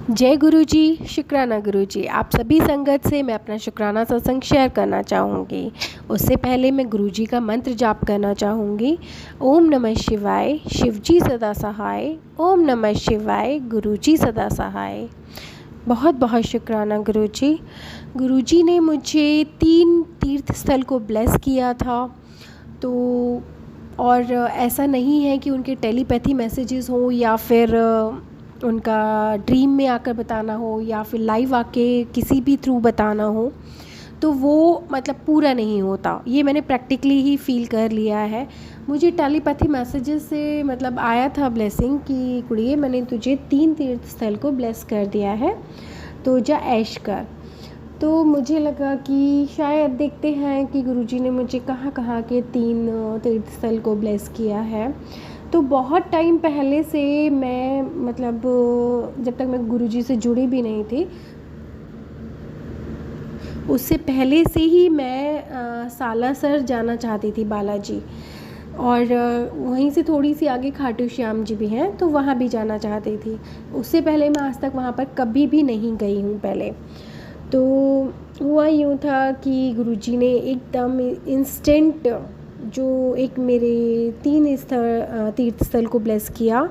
जय गुरु जी। शुक्राना गुरु जी। आप सभी संगत से मैं अपना शुक्राना सत्संग शेयर करना चाहूँगी। उससे पहले मैं गुरु जी का मंत्र जाप करना चाहूँगी। ओम नमः शिवाय, शिवजी सदा सहाय। ओम नमः शिवाय, गुरु जी सदा सहाय। बहुत बहुत शुक्राना गुरु जी। गुरु जी ने मुझे 3 तीर्थ स्थल को ब्लेस किया था। तो और ऐसा नहीं है कि उनके टेलीपैथी मैसेजेस हों या फिर उनका ड्रीम में आकर बताना हो या फिर लाइव आके किसी भी थ्रू बताना हो, तो वो मतलब पूरा नहीं होता। ये मैंने प्रैक्टिकली ही फील कर लिया है। मुझे टेलीपैथी मैसेजेस से मतलब आया था ब्लेसिंग कि कुड़िए मैंने तुझे 3 तीर्थ स्थल को ब्लेस कर दिया है, तो जा ऐश कर। तो मुझे लगा कि शायद देखते हैं कि गुरुजी ने मुझे कहाँ कहाँ के 3 तीर्थ स्थल को ब्लेस किया है। तो बहुत टाइम पहले से मैं मतलब जब तक मैं गुरुजी से जुड़ी भी नहीं थी, उससे पहले से ही मैं सालासर जाना चाहती थी बालाजी, और वहीं से थोड़ी सी आगे खाटू श्याम जी भी हैं, तो वहाँ भी जाना चाहती थी। उससे पहले मैं आज तक वहाँ पर कभी भी नहीं गई हूँ पहले। तो हुआ यूँ था कि गुरुजी ने एकदम इंस्टेंट जो एक मेरे 3 तीर्थ स्थल को ब्लेस किया।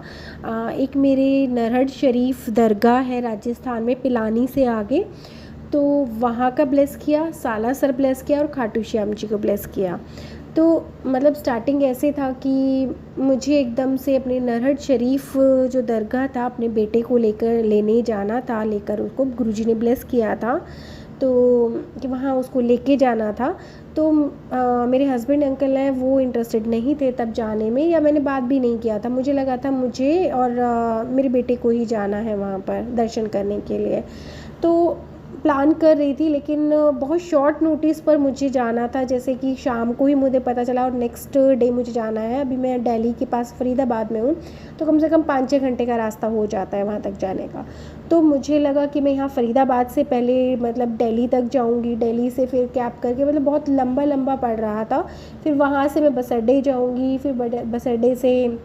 एक मेरे नरहट शरीफ दरगाह है राजस्थान में पिलानी से आगे, तो वहाँ का ब्लेस किया, सालासर ब्लेस किया और खाटू श्याम जी को ब्लेस किया। तो मतलब स्टार्टिंग ऐसे था कि मुझे एकदम से अपने नरहट शरीफ जो दरगाह था अपने बेटे को लेने जाना था, लेकर उसको गुरुजी ने ब्लेस किया था, तो कि वहाँ उसको लेके जाना था। तो मेरे हस्बैंड अंकल हैं वो इंटरेस्टेड नहीं थे तब जाने में, या मैंने बात भी नहीं किया था। मुझे लगा था मुझे और मेरे बेटे को ही जाना है वहाँ पर दर्शन करने के लिए। तो प्लान कर रही थी, लेकिन बहुत शॉर्ट नोटिस पर मुझे जाना था, जैसे कि शाम को ही मुझे पता चला और नेक्स्ट डे मुझे जाना है। अभी मैं दिल्ली के पास फरीदाबाद में हूँ, तो कम से कम 5-6 घंटे का रास्ता हो जाता है वहाँ तक जाने का। तो मुझे लगा कि मैं यहाँ फरीदाबाद से पहले मतलब दिल्ली तक जाऊँगी, दिल्ली से फिर कैब करके, मतलब बहुत लंबा लंबा पड़ रहा था। फिर वहाँ से मैं बस अड्डे जाऊँगी, फिर बस अड्डे से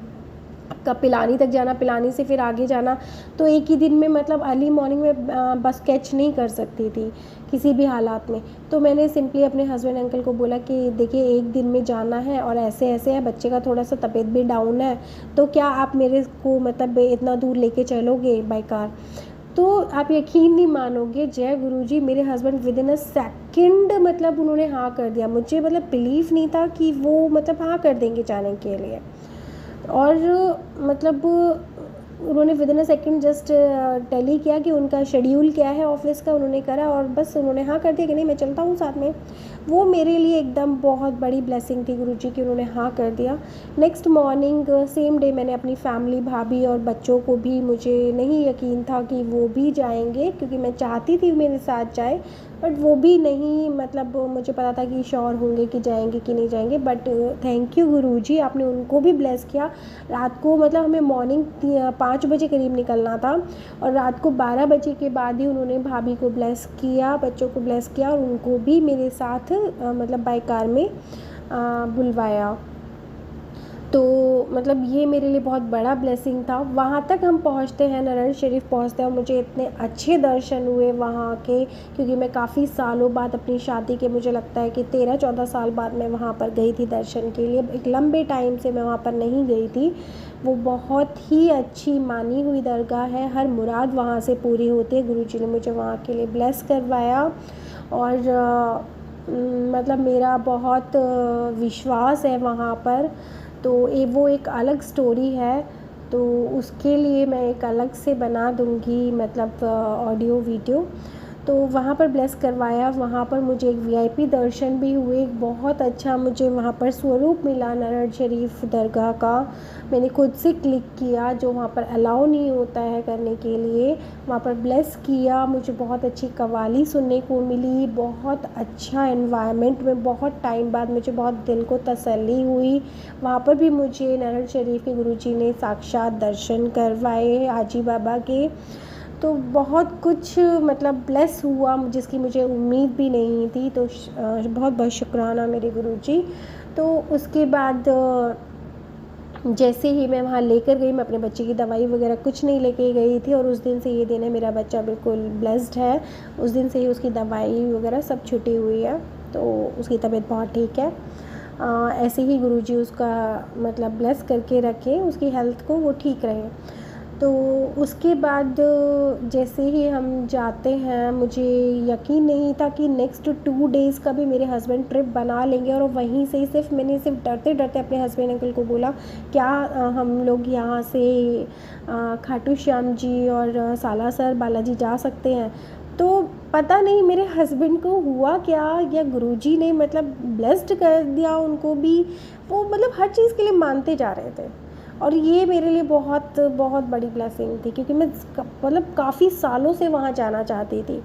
आपका पिलानी तक जाना, पिलानी से फिर आगे जाना। तो एक ही दिन में मतलब अर्ली मॉर्निंग में बस कैच नहीं कर सकती थी किसी भी हालात में। तो मैंने सिंपली अपने हस्बैंड अंकल को बोला कि देखिए एक दिन में जाना है और ऐसे ऐसे है, बच्चे का थोड़ा सा तबीयत भी डाउन है, तो क्या आप मेरे को मतलब इतना दूर लेके चलोगे बाय कार। तो आप यकीन नहीं मानोगे जय गुरुजी, मेरे husband with in a second मतलब उन्होंने हाँ कर दिया। मुझे मतलब बिलीव नहीं था कि वो मतलब हाँ कर देंगे जाने के लिए, और मतलब उन्होंने within a second just tally किया कि उनका शेड्यूल क्या है ऑफिस का, उन्होंने करा और बस उन्होंने हाँ कर दिया कि नहीं मैं चलता हूँ साथ में। वो मेरे लिए एकदम बहुत बड़ी ब्लेसिंग थी गुरुजी की, उन्होंने हाँ कर दिया। नेक्स्ट मॉर्निंग सेम डे मैंने अपनी फैमिली, भाभी और बच्चों को भी, मुझे नहीं यकीन था कि वो भी जाएंगे, क्योंकि मैं चाहती थी मेरे साथ जाए, बट वो भी नहीं, मतलब मुझे पता था कि श्योर होंगे कि जाएंगे कि नहीं जाएंगे। बट थैंक यू गुरुजी, आपने उनको भी ब्लेस किया। रात को मतलब हमें मॉर्निंग 5 बजे करीब निकलना था, और रात को 12 बजे के बाद ही उन्होंने भाभी को ब्लेस किया, बच्चों को ब्लेस किया, और उनको भी मेरे साथ मतलब बाय कार में बुलवाया। तो मतलब ये मेरे लिए बहुत बड़ा ब्लेसिंग था। वहाँ तक हम पहुँचते हैं, नरहट शरीफ पहुँचते हैं, और मुझे इतने अच्छे दर्शन हुए वहाँ के, क्योंकि मैं काफ़ी सालों बाद अपनी शादी के, मुझे लगता है कि 13-14 साल बाद मैं वहाँ पर गई थी दर्शन के लिए। एक लंबे टाइम से मैं वहाँ पर नहीं गई थी। वो बहुत ही अच्छी मानी हुई दरगाह है, हर मुराद वहाँ से पूरी होती है। गुरुजी ने मुझे वहाँ के लिए ब्लेस करवाया, और मतलब मेरा बहुत विश्वास है वहाँ पर। तो वो एक अलग स्टोरी है, तो उसके लिए मैं एक अलग से बना दूँगी मतलब ऑडियो वीडियो। तो वहाँ पर ब्लेस करवाया, वहाँ पर मुझे एक वीआईपी दर्शन भी हुए, बहुत अच्छा मुझे वहाँ पर स्वरूप मिला नरहट शरीफ दरगाह का। मैंने खुद से क्लिक किया, जो वहाँ पर अलाउ नहीं होता है करने के लिए, वहाँ पर ब्लेस किया। मुझे बहुत अच्छी कव्वाली सुनने को मिली, बहुत अच्छा एनवायरनमेंट में, बहुत टाइम बाद मुझे बहुत दिल को तसल्ली हुई। वहाँ पर भी मुझे नरहट शरीफ के गुरुजी ने साक्षात दर्शन करवाए हाजी बाबा के। तो बहुत कुछ मतलब ब्लेस हुआ जिसकी मुझे उम्मीद भी नहीं थी। तो बहुत बहुत शुक्राना मेरे गुरुजी। तो उसके बाद जैसे ही मैं वहाँ लेकर गई, मैं अपने बच्चे की दवाई वगैरह कुछ नहीं लेके गई थी, और उस दिन से ये दिन है, मेरा बच्चा बिल्कुल ब्लेस्ड है। उस दिन से ही उसकी दवाई वगैरह सब छुट्टी हुई है, तो उसकी तबीयत बहुत ठीक है। ऐसे ही गुरुजी उसका मतलब ब्लेस करके रखें, उसकी हेल्थ को, वो ठीक रहे। तो उसके बाद जैसे ही हम जाते हैं, मुझे यकीन नहीं था कि नेक्स्ट 2 डेज़ का भी मेरे हस्बैंड ट्रिप बना लेंगे, और वहीं से ही मैंने सिर्फ डरते डरते अपने हस्बैंड अंकल को बोला, क्या हम लोग यहाँ से खाटू श्याम जी और सालासर बालाजी जा सकते हैं? तो पता नहीं मेरे हस्बैंड को हुआ क्या, या गुरुजी ने मतलब ब्लेस्ड कर दिया उनको भी, वो मतलब हर चीज़ के लिए मानते जा रहे थे। और ये मेरे लिए बहुत बहुत बड़ी ब्लेसिंग थी, क्योंकि मैं मतलब काफ़ी सालों से वहाँ जाना चाहती थी।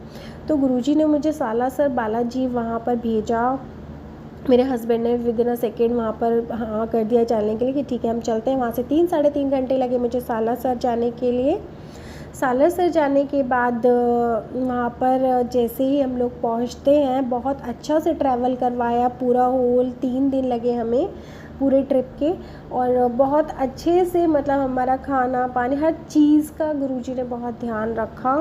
तो गुरुजी ने मुझे सालासर बालाजी वहाँ पर भेजा। मेरे हस्बैंड ने विदिन अ सेकेंड वहाँ पर हाँ कर दिया चलने के लिए कि ठीक है हम चलते हैं। वहाँ से 3-3.5 घंटे लगे मुझे सालासर जाने के लिए। सालासर जाने के बाद वहाँ पर जैसे ही हम लोग पहुँचते हैं, बहुत अच्छा से ट्रैवल करवाया, पूरा होल 3 दिन लगे हमें पूरे ट्रिप के, और बहुत अच्छे से मतलब हमारा खाना पानी हर चीज़ का गुरुजी ने बहुत ध्यान रखा।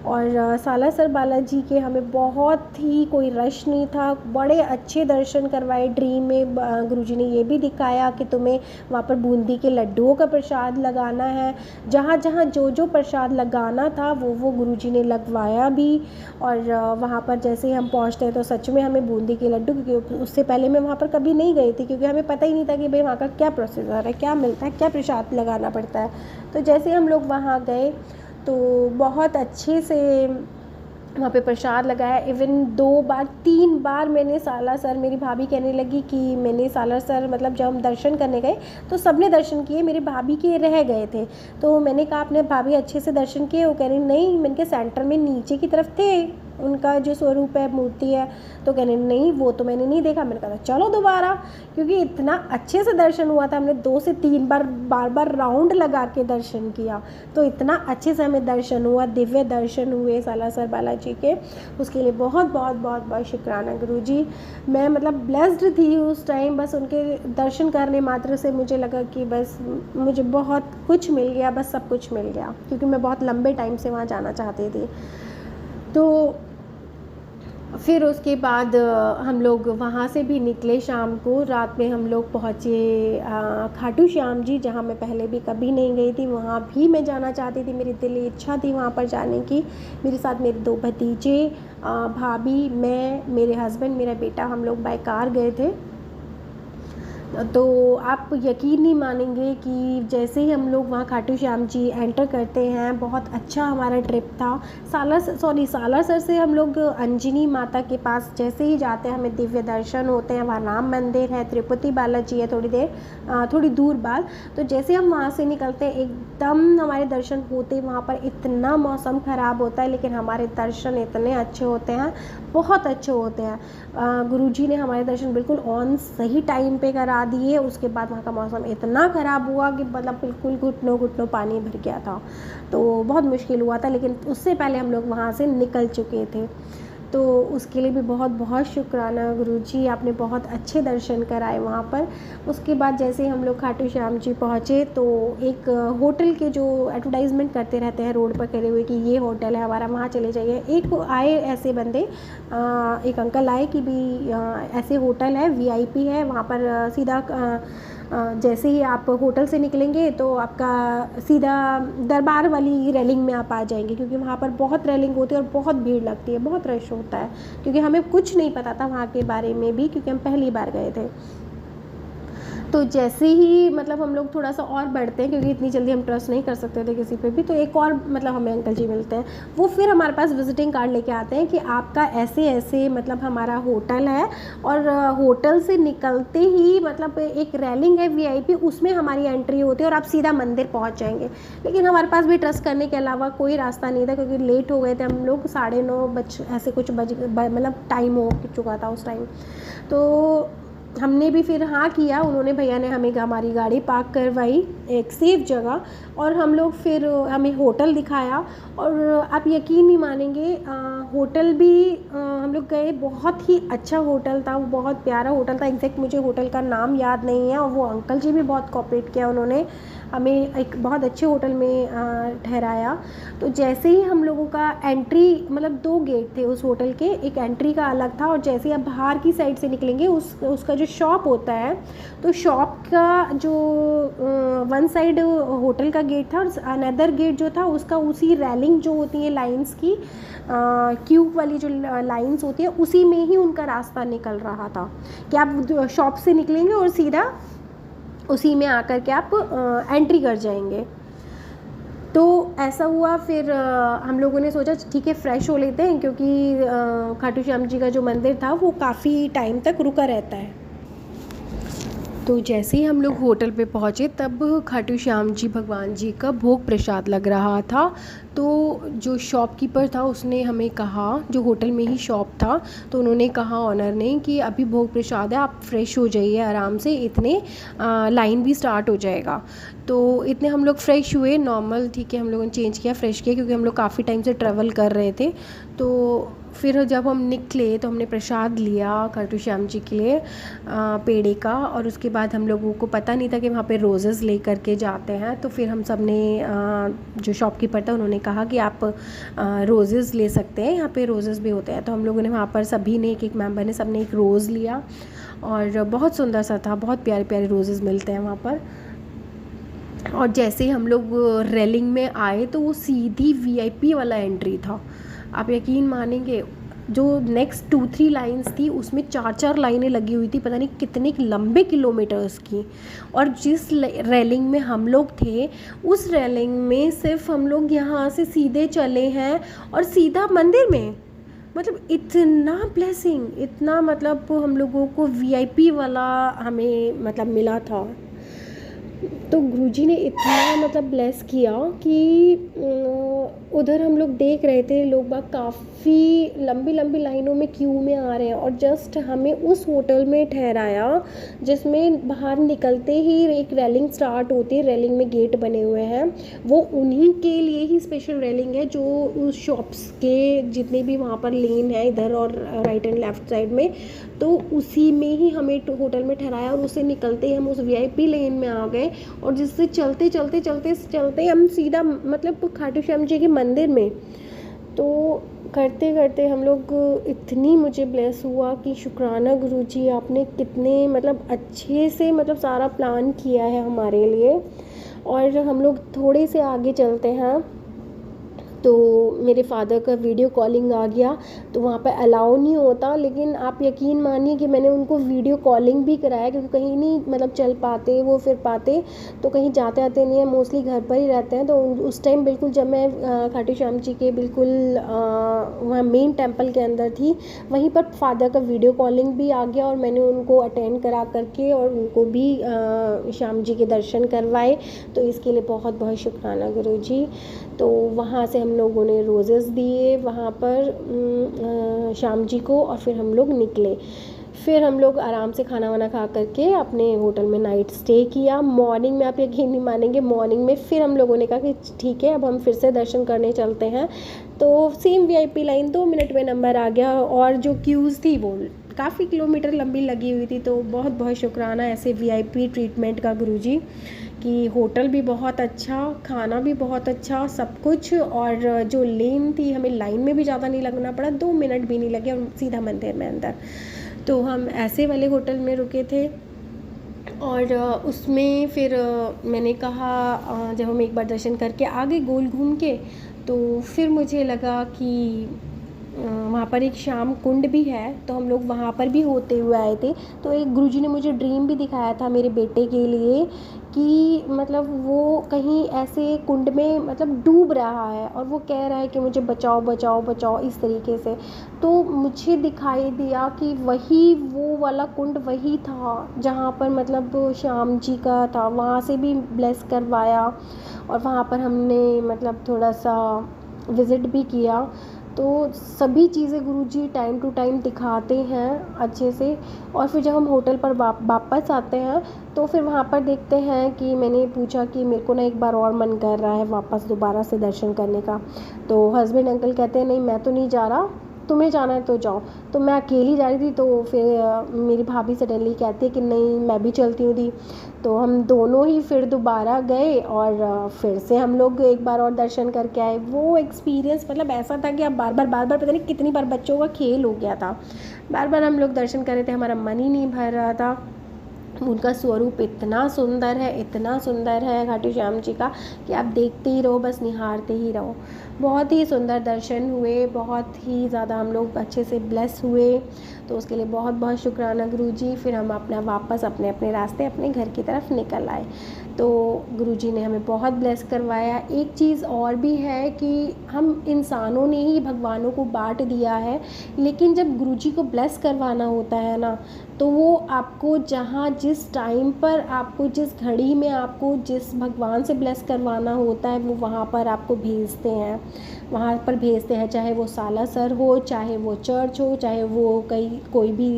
और सालासर बालाजी के हमें बहुत ही कोई रश नहीं था, बड़े अच्छे दर्शन करवाए। ड्रीम में गुरुजी ने ये भी दिखाया कि तुम्हें वहाँ पर बूंदी के लड्डुओं का प्रसाद लगाना है। जहाँ जहाँ जो जो प्रसाद लगाना था वो गुरुजी ने लगवाया भी। और वहाँ पर जैसे ही हम पहुँचते तो सच में हमें बूंदी के लड्डू, क्योंकि उससे पहले मैं वहाँ पर कभी नहीं गई थी, क्योंकि हमें पता ही नहीं था कि भाई वहाँ का क्या प्रोसीजर है, क्या मिलता है, क्या प्रसाद लगाना पड़ता है। तो जैसे हम लोग वहाँ गए तो बहुत अच्छे से वहाँ पे प्रसाद लगाया। इवन 2 बार 3 बार मैंने सालासर, मेरी भाभी कहने लगी कि मैंने सालासर मतलब जब हम दर्शन करने गए तो सबने दर्शन किए, मेरी भाभी के रह गए थे। तो मैंने कहा आपने भाभी अच्छे से दर्शन किए? वो कह रही नहीं, मैंने के सेंटर में नीचे की तरफ थे उनका जो स्वरूप है, मूर्ति है। तो कहने नहीं वो तो मैंने नहीं देखा। मैंने कहा चलो दोबारा, क्योंकि इतना अच्छे से दर्शन हुआ था, हमने 2 से 3 बार बार राउंड लगा के दर्शन किया, तो इतना अच्छे से हमें दर्शन हुआ, दिव्य दर्शन हुए सालासर बालाजी के। उसके लिए बहुत बहुत बहुत बहुत शुक्राना गुरुजी। मैं मतलब ब्लेस्ड थी उस टाइम, बस उनके दर्शन करने मात्र से मुझे लगा कि बस मुझे बहुत कुछ मिल गया, बस सब कुछ मिल गया, क्योंकि मैं बहुत लंबे टाइम से वहाँ जाना चाहती थी। तो फिर उसके बाद हम लोग वहाँ से भी निकले। शाम को रात में हम लोग पहुँचे खाटू श्याम जी, जहाँ मैं पहले भी कभी नहीं गई थी। वहाँ भी मैं जाना चाहती थी, मेरी दिली इच्छा थी वहाँ पर जाने की। मेरे साथ मेरे 2 भतीजे, भाभी, मैं, मेरे हस्बैंड, मेरा बेटा, हम लोग बाय कार गए थे। तो आप यकीन नहीं मानेंगे कि जैसे ही हम लोग वहाँ खाटू श्याम जी एंटर करते हैं, बहुत अच्छा हमारा ट्रिप था। सालासर से हम लोग अंजनी माता के पास जैसे ही जाते हैं, हमें दिव्य दर्शन होते हैं। वहाँ राम मंदिर है, तिरुपति बालाजी है थोड़ी दूर बाद। तो जैसे हम वहाँ से निकलते हैं, एकदम हमारे दर्शन होते, वहाँ पर इतना मौसम ख़राब होता है, लेकिन हमारे दर्शन इतने अच्छे होते हैं, बहुत अच्छे होते हैं। गुरुजी ने हमारे दर्शन बिल्कुल ऑन सही टाइम पे करा दिए। उसके बाद वहाँ का मौसम इतना ख़राब हुआ कि मतलब बिल्कुल घुटनों घुटनों पानी भर गया था, तो बहुत मुश्किल हुआ था, लेकिन उससे पहले हम लोग वहाँ से निकल चुके थे। तो उसके लिए भी बहुत बहुत शुक्राना गुरुजी, आपने बहुत अच्छे दर्शन कराए वहाँ पर। उसके बाद जैसे ही हम लोग खाटू श्याम जी पहुँचे, तो एक होटल के जो एडवर्टाइजमेंट करते रहते हैं रोड पर खड़े हुए कि ये होटल है हमारा, वहाँ चले जाइए। एक आए ऐसे बंदे, एक अंकल आए कि भी ऐसे होटल है, VIP है वहाँ पर। सीधा जैसे ही आप होटल से निकलेंगे तो आपका सीधा दरबार वाली रेलिंग में आप आ जाएंगे, क्योंकि वहाँ पर बहुत रेलिंग होती है और बहुत भीड़ लगती है, बहुत रश होता है। क्योंकि हमें कुछ नहीं पता था वहाँ के बारे में भी, क्योंकि हम पहली बार गए थे। तो जैसे ही मतलब हम लोग थोड़ा सा और बढ़ते हैं, क्योंकि इतनी जल्दी हम ट्रस्ट नहीं कर सकते थे किसी पे भी, तो एक और मतलब हमें अंकल जी मिलते हैं। वो फिर हमारे पास विजिटिंग कार्ड लेके आते हैं कि आपका ऐसे ऐसे मतलब हमारा होटल है, और होटल से निकलते ही मतलब एक रेलिंग है VIP, उसमें हमारी एंट्री होती है और आप सीधा मंदिर पहुँच जाएंगे। लेकिन हमारे पास भी ट्रस्ट करने के अलावा कोई रास्ता नहीं था, क्योंकि लेट हो गए थे हम लोग, 9:30 ऐसे कुछ मतलब टाइम हो चुका था उस टाइम। तो हमने भी फिर हाँ किया, उन्होंने भैया ने हमें हमारी गाड़ी पार्क करवाई एक सेफ़ जगह, और हम लोग फिर हमें होटल दिखाया। और आप यकीन नहीं मानेंगे, होटल भी हम लोग गए, बहुत ही अच्छा होटल था, वो बहुत प्यारा होटल था। एग्जैक्ट मुझे होटल का नाम याद नहीं है, और वो अंकल जी भी बहुत कोऑपरेट किया, उन्होंने हमें एक बहुत अच्छे होटल में ठहराया। तो जैसे ही हम लोगों का एंट्री, मतलब 2 गेट थे उस होटल के, एक एंट्री का अलग था, और जैसे ही आप बाहर की साइड से निकलेंगे उसका जो शॉप होता है, तो शॉप का जो वन साइड होटल का गेट था, और अनदर गेट जो था उसका उसी रेलिंग जो होती है लाइंस की, क्यूब वाली जो लाइंस होती है, उसी में ही उनका रास्ता निकल रहा था कि आप शॉप से निकलेंगे और सीधा उसी में आकर के आप एंट्री कर जाएंगे। तो ऐसा हुआ। फिर हम लोगों ने सोचा ठीक है फ्रेश हो लेते हैं, क्योंकि खाटू श्याम जी का जो मंदिर था वो काफ़ी टाइम तक रुका रहता है। तो जैसे ही हम लोग होटल पे पहुँचे, तब खाटू श्याम जी भगवान जी का भोग प्रसाद लग रहा था। तो जो शॉपकीपर था उसने हमें कहा, जो होटल में ही शॉप था, तो उन्होंने कहा ऑनर ने कि अभी भोग प्रसाद है, आप फ्रेश हो जाइए आराम से, इतने लाइन भी स्टार्ट हो जाएगा। तो इतने हम लोग फ्रेश हुए, नॉर्मल ठीक है, हम लोगों ने चेंज किया, फ्रेश किया, क्योंकि हम लोग काफ़ी टाइम से ट्रैवल कर रहे थे। तो फिर जब हम निकले तो हमने प्रसाद लिया खाटू श्याम जी के लिए पेड़े का, और उसके बाद हम लोगों को पता नहीं था कि वहाँ पे रोज़ेज़ ले करके जाते हैं। तो फिर हम सब ने जो शॉपकीपर था उन्होंने कहा कि आप रोज़ेज़ ले सकते हैं, यहाँ पे रोज़ेज़ भी होते हैं। तो हम लोगों ने वहाँ पर सभी ने एक मेंबर ने सब ने एक रोज़ लिया, और बहुत सुंदर सा था, बहुत प्यारे प्यारे रोज़ेज़ मिलते हैं वहाँ पर। और जैसे ही हम लोग रेलिंग में आए तो वो सीधी वीआईपी वाला एंट्री था। आप यकीन मानेंगे, जो नेक्स्ट 2-3 लाइंस थी उसमें 4-4 लाइनें लगी हुई थी, पता नहीं कितने लंबे किलोमीटर्स की। और जिस रेलिंग में हम लोग थे, उस रेलिंग में सिर्फ हम लोग यहाँ से सीधे चले हैं और सीधा मंदिर में। मतलब इतना ब्लेसिंग, इतना मतलब हम लोगों को वीआईपी वाला हमें मतलब मिला था। तो गुरुजी ने इतना मतलब ब्लेस किया कि उधर हम लोग देख रहे थे लोग बाग काफ़ी लंबी लंबी लाइनों में क्यू में आ रहे हैं, और जस्ट हमें उस होटल में ठहराया जिसमें बाहर निकलते ही एक रेलिंग स्टार्ट होती है, रेलिंग में गेट बने हुए हैं, वो उन्हीं के लिए ही स्पेशल रेलिंग है, जो उस शॉप्स के जितने भी वहाँ पर लेन है इधर और राइट एंड लेफ्ट साइड में, तो उसी में ही हमें होटल में ठहराया। और उससे निकलते ही हम उस वीआईपी लेन में आ गए, और जिससे चलते चलते चलते चलते हम सीधा मतलब खाटू श्याम जी के मंदिर में। तो करते करते हम लोग इतनी मुझे ब्लेस हुआ कि शुक्राना गुरुजी, आपने कितने मतलब अच्छे से मतलब सारा प्लान किया है हमारे लिए। और हम लोग थोड़े से आगे चलते हैं तो मेरे फादर का वीडियो कॉलिंग आ गया, तो वहाँ पर अलाउ नहीं होता, लेकिन आप यकीन मानिए कि मैंने उनको वीडियो कॉलिंग भी कराया, क्योंकि कहीं नहीं मतलब चल पाते वो फिर पाते, तो कहीं जाते आते नहीं है, मोस्टली घर पर ही रहते हैं। तो उस टाइम बिल्कुल जब मैं खाटू श्याम जी के बिल्कुल वहाँ मेन टेम्पल के अंदर थी, वहीं पर फादर का वीडियो कॉलिंग भी आ गया, और मैंने उनको अटेंड करा करके और उनको भी श्याम जी के दर्शन करवाए। तो इसके लिए बहुत बहुत शुक्राना गुरुजी। तो वहाँ से हम लोगों ने रोज़ेज़ दिए वहाँ पर श्याम जी को, और फिर हम लोग निकले। फिर हम लोग आराम से खाना वाना खा करके अपने होटल में नाइट स्टे किया। मॉर्निंग में आप यकीन नहीं मानेंगे, मॉर्निंग में फिर हम लोगों ने कहा कि ठीक है अब हम फिर से दर्शन करने चलते हैं। तो सेम वीआईपी लाइन 2 मिनट में नंबर आ गया, और जो क्यूज़ थी वो काफ़ी किलोमीटर लंबी लगी हुई थी। तो बहुत बहुत शुक्राना ऐसे वीआईपी ट्रीटमेंट का गुरुजी, कि होटल भी बहुत अच्छा, खाना भी बहुत अच्छा, सब कुछ। और जो लेन थी, हमें लाइन में भी ज़्यादा नहीं लगना पड़ा, 2 मिनट भी नहीं लगे और सीधा मंदिर में अंदर। तो हम ऐसे वाले होटल में रुके थे। और उसमें फिर मैंने कहा जब हम एक बार दर्शन करके आगे गोल घूम के, तो फिर मुझे लगा कि वहाँ पर एक श्याम कुंड भी है, तो हम लोग वहाँ पर भी होते हुए आए थे। तो एक गुरुजी ने मुझे ड्रीम भी दिखाया था मेरे बेटे के लिए, कि मतलब वो कहीं ऐसे कुंड में मतलब डूब रहा है, और वो कह रहा है कि मुझे बचाओ बचाओ बचाओ, इस तरीके से। तो मुझे दिखाई दिया कि वही वो वाला कुंड वही था जहाँ पर मतलब श्याम जी का था, वहाँ से भी ब्लेस करवाया, और वहाँ पर हमने मतलब थोड़ा सा विज़िट भी किया। तो सभी चीज़ें गुरुजी टाइम टू टाइम दिखाते हैं अच्छे से। और फिर जब हम होटल पर वापस आते हैं तो फिर वहाँ पर देखते हैं कि मैंने पूछा कि मेरे को ना एक बार और मन कर रहा है वापस दोबारा से दर्शन करने का। तो हस्बैंड अंकल कहते हैं नहीं मैं तो नहीं जा रहा, तुम्हें जाना है तो जाओ। तो मैं अकेली जा रही थी, तो फिर मेरी भाभी सडनली कहती है कि नहीं मैं भी चलती हूँ दी। तो हम दोनों ही फिर दोबारा गए और फिर से हम लोग एक बार और दर्शन करके आए। वो एक्सपीरियंस मतलब ऐसा था कि अब बार बार पता नहीं कितनी बार बच्चों का खेल हो गया था, बार बार हम लोग दर्शन कर रहे थे, हमारा मन ही नहीं भर रहा था। उनका स्वरूप इतना सुंदर है, इतना सुंदर है खाटू श्याम जी का कि आप देखते ही रहो, बस निहारते ही रहो। बहुत ही सुंदर दर्शन हुए, बहुत ही ज़्यादा हम लोग अच्छे से ब्लेस हुए। तो उसके लिए बहुत बहुत शुक्राना गुरुजी। फिर हम अपना वापस अपने अपने रास्ते अपने घर की तरफ निकल आए। तो गुरुजी ने हमें बहुत ब्लेस करवाया। एक चीज़ और भी है कि हम इंसानों ने ही भगवानों को बांट दिया है, लेकिन जब गुरुजी को ब्लेस करवाना होता है ना, तो वो आपको जहाँ जिस टाइम पर आपको जिस घड़ी में आपको जिस भगवान से ब्लेस करवाना होता है वो वहाँ पर आपको भेजते हैं, वहाँ पर भेजते हैं। चाहे वो सालासर हो, चाहे वो चर्च हो, चाहे वो कोई भी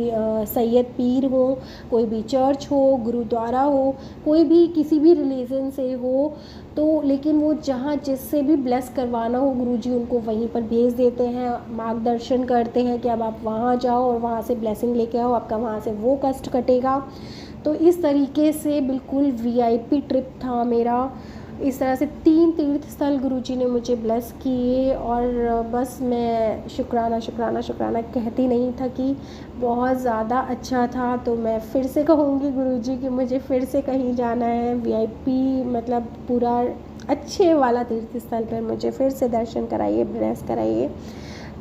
सैयद पीर हो, कोई भी चर्च हो, गुरुद्वारा हो, कोई भी किसी भी रिलीजन से हो, तो लेकिन वो जहाँ जिससे भी ब्लेस करवाना हो गुरुजी उनको वहीं पर भेज देते हैं, मार्गदर्शन करते हैं कि अब आप वहाँ जाओ और वहाँ से ब्लेसिंग लेके आओ, आपका वहाँ से वो कष्ट कटेगा। तो इस तरीके से बिल्कुल वीआईपी ट्रिप था मेरा। इस तरह से 3 तीर्थ स्थल गुरुजी ने मुझे ब्लेस किए और बस मैं शुक्राना शुक्राना शुक्राना कहती नहीं थकी, बहुत ज़्यादा अच्छा था। तो मैं फिर से कहूँगी गुरुजी कि मुझे फिर से कहीं जाना है, वीआईपी मतलब पूरा अच्छे वाला तीर्थ स्थल पर मुझे फिर से दर्शन कराइए, ब्लेस कराइए।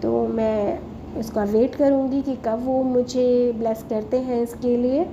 तो मैं उसका वेट करूँगी कि कब वो मुझे ब्लेस करते हैं इसके लिए।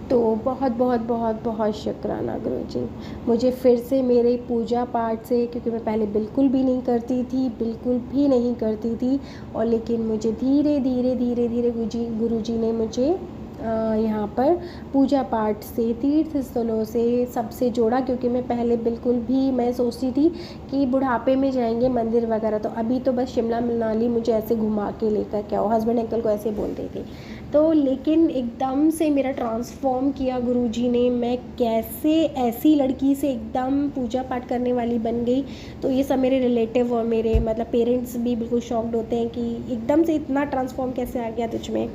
तो बहुत बहुत बहुत बहुत शुक्राना गुरुजी, मुझे फिर से मेरे पूजा पाठ से, क्योंकि मैं पहले बिल्कुल भी नहीं करती थी, बिल्कुल भी नहीं करती थी, और लेकिन मुझे धीरे धीरे धीरे धीरे गुरुजी ने मुझे यहाँ पर पूजा पाठ से, तीर्थ स्थलों से सबसे जोड़ा। क्योंकि मैं पहले बिल्कुल भी मैं सोचती थी कि बुढ़ापे में जाएंगे मंदिर वगैरह, तो अभी तो बस शिमला मनाली मुझे ऐसे घुमा के लेकर के आओ, हस्बैंड अंकल को ऐसे बोलते थे। तो लेकिन एकदम से मेरा ट्रांसफॉर्म किया गुरुजी ने, मैं कैसे ऐसी लड़की से एकदम पूजा पाठ करने वाली बन गई। तो ये सब मेरे रिलेटिव और मेरे मतलब पेरेंट्स भी बिल्कुल शॉक्ड होते हैं कि एकदम से इतना ट्रांसफॉर्म कैसे आ गया तुझ में,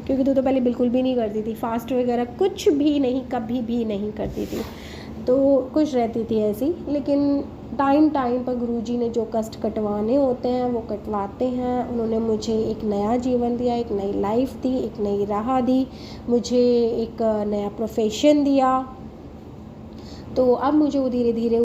क्योंकि तू तो पहले बिल्कुल भी नहीं करती थी, फास्ट वगैरह कुछ भी नहीं, कभी भी नहीं करती थी, तो खुश रहती थी ऐसी। लेकिन टाइम टाइम पर गुरुजी ने जो कष्ट कटवाने होते हैं वो कटवाते हैं। उन्होंने मुझे एक नया जीवन दिया, एक नई लाइफ दी, एक नई राह दी, मुझे एक नया प्रोफेशन दिया। तो अब मुझे वो धीरे धीरे